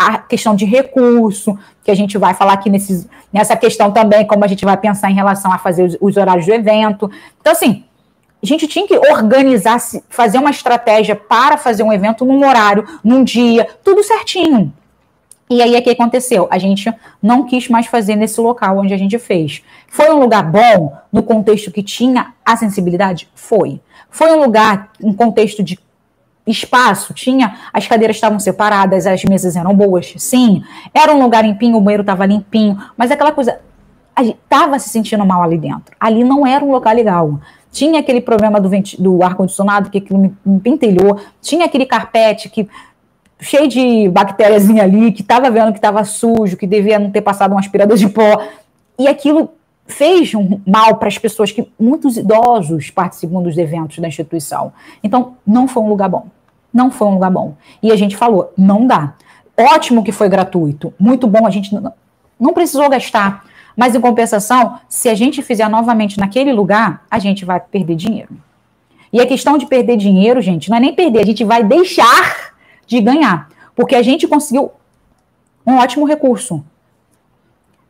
à questão de recurso, que a gente vai falar aqui nessa questão também, como a gente vai pensar em relação a fazer os horários do evento. Então, assim, a gente tinha que organizar, fazer uma estratégia para fazer um evento num horário, num dia, tudo certinho. E aí, o que aconteceu? A gente não quis mais fazer nesse local onde a gente fez. Foi um lugar bom, no contexto que tinha a sensibilidade? Foi. Foi um lugar, um contexto de espaço, as cadeiras estavam separadas, as mesas eram boas, sim. Era um lugar limpinho, o banheiro estava limpinho, mas aquela coisa, a gente estava se sentindo mal ali dentro. Ali não era um lugar legal. Tinha aquele problema do ar-condicionado, que aquilo me pentelhou, tinha aquele carpete cheio de bactériazinha ali, que estava vendo que estava sujo, que devia não ter passado um aspirador de pó, e aquilo fez um mal para as pessoas, que muitos idosos participam dos eventos da instituição. Então, não foi um lugar bom. Não foi um lugar bom. E a gente falou, não dá. Ótimo que foi gratuito, muito bom, a gente não precisou gastar, mas em compensação, se a gente fizer novamente naquele lugar, a gente vai perder dinheiro. E a questão de perder dinheiro, gente, não é nem perder, a gente vai deixar de ganhar, porque a gente conseguiu um ótimo recurso.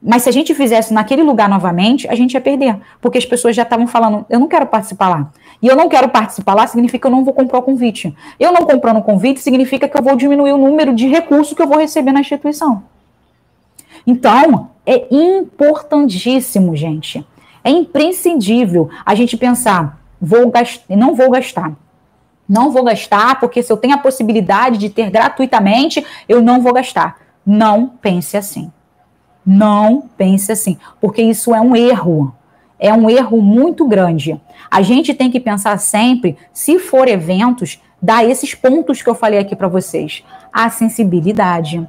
Mas se a gente fizesse naquele lugar novamente, a gente ia perder. Porque as pessoas já estavam falando, eu não quero participar lá. E eu não quero participar lá, significa que eu não vou comprar o convite. Eu não comprando o convite, significa que eu vou diminuir o número de recursos que eu vou receber na instituição. Então, é importantíssimo, gente. É imprescindível a gente pensar, não vou gastar. Não vou gastar, porque se eu tenho a possibilidade de ter gratuitamente, eu não vou gastar. Não pense assim. Não pense assim, porque isso é um erro muito grande. A gente tem que pensar sempre, se for eventos, dar esses pontos que eu falei aqui para vocês. A sensibilidade.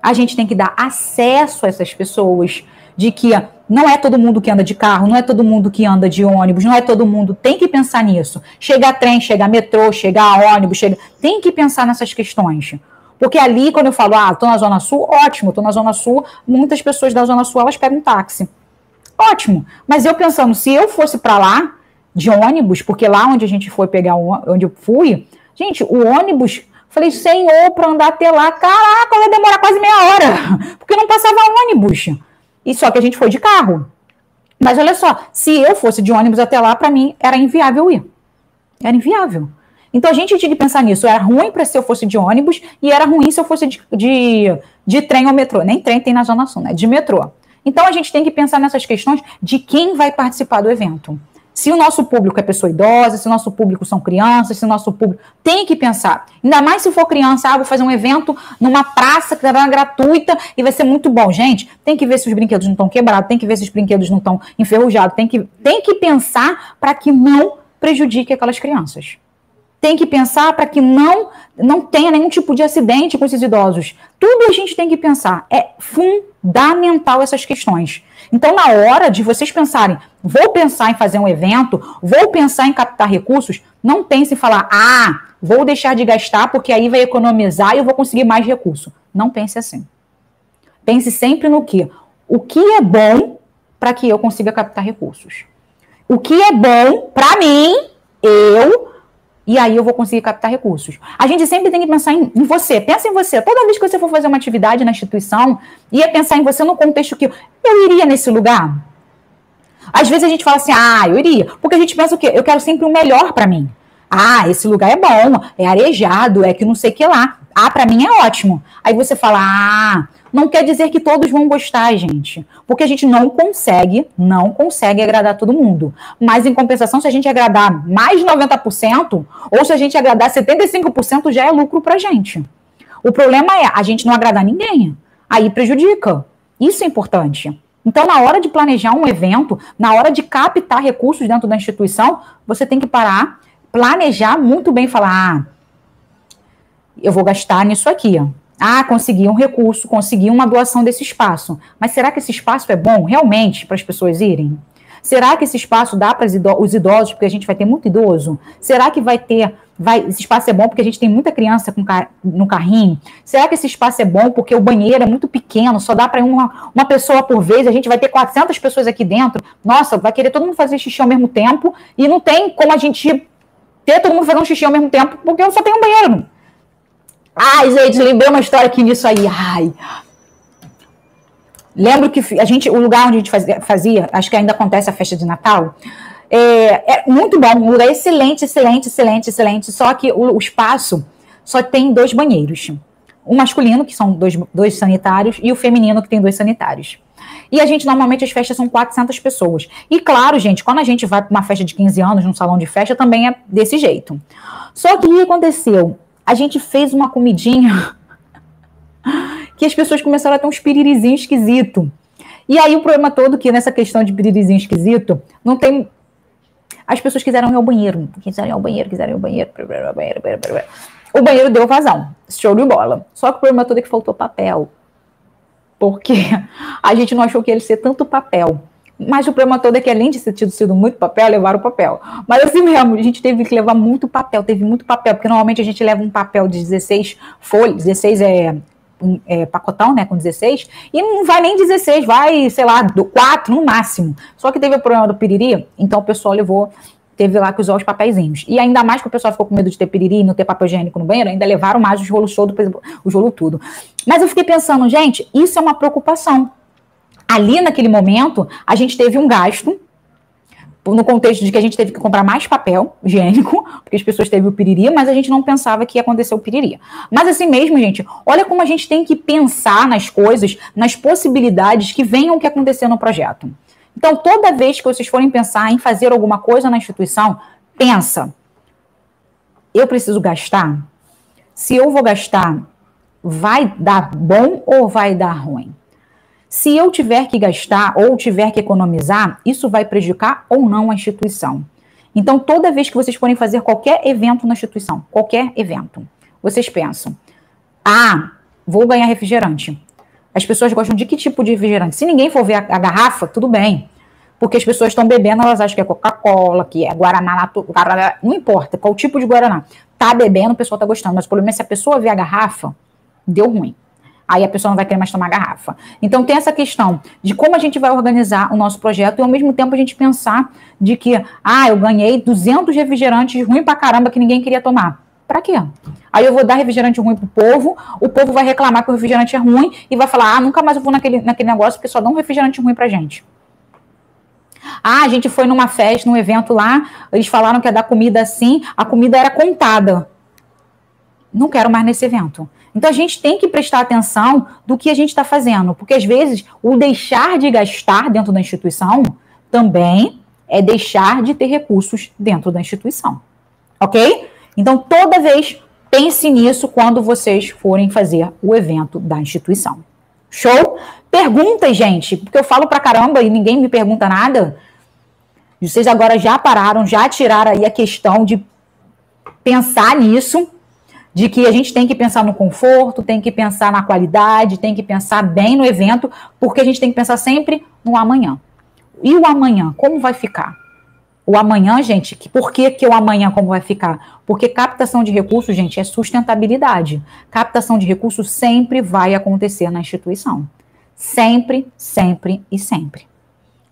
A gente tem que dar acesso a essas pessoas, de que não é todo mundo que anda de carro, não é todo mundo que anda de ônibus, não é todo mundo, tem que pensar nisso. Chega trem, chega metrô, chega ônibus, tem que pensar nessas questões. Porque ali, quando eu falo, tô na Zona Sul, ótimo, tô na Zona Sul, muitas pessoas da Zona Sul, elas pegam um táxi. Ótimo, mas eu pensando, se eu fosse para lá, de ônibus, porque lá onde a gente foi pegar, onde eu fui, gente, o ônibus, falei, Senhor, para andar até lá, caraca, vai demorar quase meia hora, porque não passava ônibus. E só que a gente foi de carro. Mas olha só, se eu fosse de ônibus até lá, para mim, era inviável ir. Era inviável. Então a gente tinha que pensar nisso. Era ruim para se eu fosse de ônibus e era ruim se eu fosse de trem ou metrô. Nem trem tem na Zona Sul, né? De metrô. Então a gente tem que pensar nessas questões de quem vai participar do evento. Se o nosso público é pessoa idosa, se o nosso público são crianças, se o nosso público... Tem que pensar. Ainda mais se for criança, vou fazer um evento numa praça que será gratuita e vai ser muito bom. Gente, tem que ver se os brinquedos não estão quebrados, tem que ver se os brinquedos não estão enferrujados, tem que pensar para que não prejudique aquelas crianças. Tem que pensar para que não tenha nenhum tipo de acidente com esses idosos. Tudo a gente tem que pensar. É fundamental essas questões. Então, na hora de vocês pensarem, vou pensar em fazer um evento, vou pensar em captar recursos, não pense em falar, vou deixar de gastar porque aí vai economizar e eu vou conseguir mais recurso. Não pense assim. Pense sempre no quê? O que é bom para que eu consiga captar recursos? O que é bom para mim, e aí eu vou conseguir captar recursos. A gente sempre tem que pensar em você. Pensa em você. Toda vez que você for fazer uma atividade na instituição, ia pensar em você no contexto que eu iria nesse lugar. Às vezes a gente fala assim, eu iria. Porque a gente pensa o quê? Eu quero sempre o melhor para mim. Esse lugar é bom, é arejado, é que não sei o que lá. Para mim é ótimo. Aí você fala, não quer dizer que todos vão gostar, gente. Porque a gente não consegue agradar todo mundo. Mas, em compensação, se a gente agradar mais de 90%, ou se a gente agradar 75%, já é lucro pra gente. O problema é a gente não agradar ninguém. Aí prejudica. Isso é importante. Então, na hora de planejar um evento, na hora de captar recursos dentro da instituição, você tem que parar, planejar muito bem, falar, eu vou gastar nisso aqui, consegui um recurso, consegui uma doação desse espaço. Mas será que esse espaço é bom realmente para as pessoas irem? Será que esse espaço dá para os idosos, porque a gente vai ter muito idoso? Será que esse espaço é bom porque a gente tem muita criança no carrinho? Será que esse espaço é bom porque o banheiro é muito pequeno, só dá para uma pessoa por vez, a gente vai ter 400 pessoas aqui dentro? Nossa, vai querer todo mundo fazer xixi ao mesmo tempo e não tem como a gente ter todo mundo fazendo xixi ao mesmo tempo porque eu só tenho um banheiro. Gente, lembrei uma história aqui nisso aí. Lembro que o lugar onde a gente fazia, acho que ainda acontece a festa de Natal, é muito bom, um lugar excelente, só que o espaço só tem 2 banheiros. O masculino, que são dois sanitários, e o feminino, que tem 2 sanitários. E normalmente as festas são 400 pessoas. E claro, gente, quando a gente vai para uma festa de 15 anos, num salão de festa, também é desse jeito. Só que o que aconteceu? A gente fez uma comidinha que as pessoas começaram a ter uns piririzinhos esquisitos. E aí o problema todo que nessa questão de piririzinho esquisito, não tem... As pessoas quiseram ir ao banheiro. O banheiro deu vazão. Show de bola. Só que o problema todo é que faltou papel. Porque a gente não achou que ia ser tanto papel. Mas o problema todo é que, além de ter sido muito papel, levaram o papel. Mas assim mesmo, a gente teve que levar muito papel, porque normalmente a gente leva um papel de 16 folhas, 16 pacotão, né, com 16, e não vai nem 16, vai, sei lá, 4 no máximo. Só que teve o problema do piriri, então o pessoal teve lá que usar os papeizinhos. E ainda mais que o pessoal ficou com medo de ter piriri e não ter papel higiênico no banheiro, ainda levaram mais os rolos todos, os rolos tudo. Mas eu fiquei pensando, gente, isso é uma preocupação. Ali, naquele momento, a gente teve um gasto, no contexto de que a gente teve que comprar mais papel higiênico, porque as pessoas teve o piriri, mas a gente não pensava que ia acontecer o piriri. Mas assim mesmo, gente, olha como a gente tem que pensar nas coisas, nas possibilidades que venham que acontecer no projeto. Então, toda vez que vocês forem pensar em fazer alguma coisa na instituição, pensa, eu preciso gastar? Se eu vou gastar, vai dar bom ou vai dar ruim? Se eu tiver que gastar ou tiver que economizar, isso vai prejudicar ou não a instituição. Então, toda vez que vocês forem fazer qualquer evento na instituição, qualquer evento, vocês pensam, vou ganhar refrigerante. As pessoas gostam de que tipo de refrigerante? Se ninguém for ver a garrafa, tudo bem. Porque as pessoas estão bebendo, elas acham que é Coca-Cola, que é Guaraná, não importa qual tipo de Guaraná. Tá bebendo, o pessoal tá gostando. Mas o problema é se a pessoa ver a garrafa, deu ruim. Aí a pessoa não vai querer mais tomar garrafa. Então tem essa questão de como a gente vai organizar o nosso projeto e ao mesmo tempo a gente pensar de que, eu ganhei 200 refrigerantes ruim pra caramba que ninguém queria tomar. Pra quê? Aí eu vou dar refrigerante ruim pro povo, o povo vai reclamar que o refrigerante é ruim e vai falar, nunca mais eu vou naquele negócio porque só dá um refrigerante ruim pra gente. A gente foi numa festa, num evento lá, eles falaram que ia dar comida assim, a comida era contada. Não quero mais nesse evento. Então, a gente tem que prestar atenção do que a gente está fazendo, porque, às vezes, o deixar de gastar dentro da instituição também é deixar de ter recursos dentro da instituição. Ok? Então, toda vez, pense nisso quando vocês forem fazer o evento da instituição. Show? Perguntas, gente, porque eu falo pra caramba e ninguém me pergunta nada. Vocês agora já pararam, já tiraram aí a questão de pensar nisso, de que a gente tem que pensar no conforto, tem que pensar na qualidade, tem que pensar bem no evento, porque a gente tem que pensar sempre no amanhã. E o amanhã, como vai ficar? O amanhã, gente, por que o amanhã como vai ficar? Porque captação de recursos, gente, é sustentabilidade. Captação de recursos sempre vai acontecer na instituição. Sempre, sempre e sempre.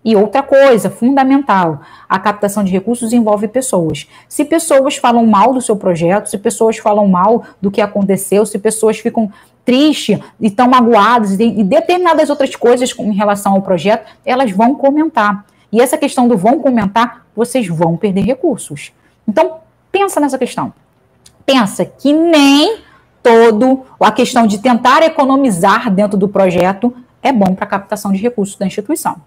E outra coisa fundamental, a captação de recursos envolve pessoas. Se pessoas falam mal do seu projeto, se pessoas falam mal do que aconteceu, se pessoas ficam tristes e estão magoadas e determinadas outras coisas em relação ao projeto, elas vão comentar. E essa questão do vão comentar, vocês vão perder recursos. Então, pensa nessa questão. Pensa que nem todo a questão de tentar economizar dentro do projeto é bom para a captação de recursos da instituição.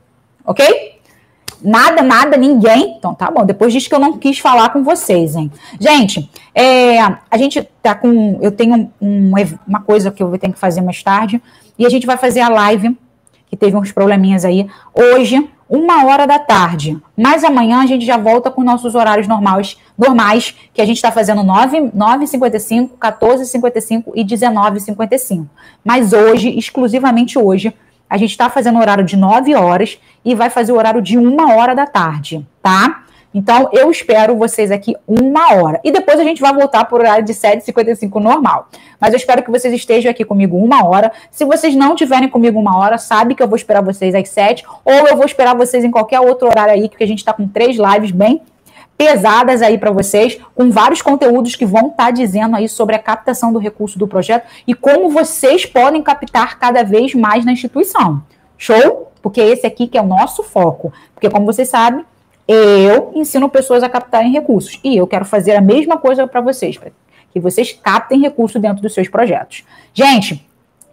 Ok? Nada, ninguém. Então, tá bom. Depois disso que eu não quis falar com vocês, hein? Gente, a gente tá com... Eu tenho uma coisa que eu tenho que fazer mais tarde. E a gente vai fazer a live, que teve uns probleminhas aí, hoje, 1h da tarde. Mas amanhã a gente já volta com nossos horários normais que a gente está fazendo 9h55, 14h55 e 19h55. Mas hoje, exclusivamente hoje, a gente está fazendo o horário de 9 horas e vai fazer o horário de 1h da tarde, tá? Então, eu espero vocês aqui 1h. E depois a gente vai voltar para o horário de 7h55 normal. Mas eu espero que vocês estejam aqui comigo 1h. Se vocês não estiverem comigo 1h, sabe que eu vou esperar vocês às 7h, ou eu vou esperar vocês em qualquer outro horário aí, porque a gente está com 3 lives bem pesadas aí para vocês, com vários conteúdos que vão estar dizendo aí sobre a captação do recurso do projeto e como vocês podem captar cada vez mais na instituição. Show? Porque esse aqui que é o nosso foco. Porque como vocês sabem, eu ensino pessoas a captarem recursos e eu quero fazer a mesma coisa para vocês, para que vocês captem recursos dentro dos seus projetos. Gente,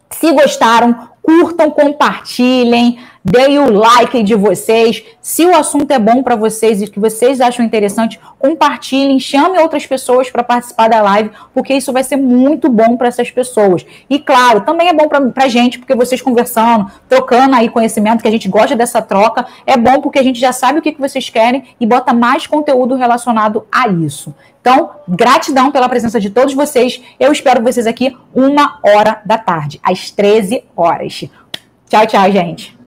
se gostaram, curtam, compartilhem, deem o like de vocês. Se o assunto é bom para vocês e que vocês acham interessante, compartilhem, chamem outras pessoas para participar da live, porque isso vai ser muito bom para essas pessoas. E claro, também é bom para a gente, porque vocês conversando, trocando aí conhecimento, que a gente gosta dessa troca, é bom porque a gente já sabe o que vocês querem e bota mais conteúdo relacionado a isso. Então, gratidão pela presença de todos vocês. Eu espero vocês aqui 1h da tarde, às 13 horas. Tchau, tchau, gente.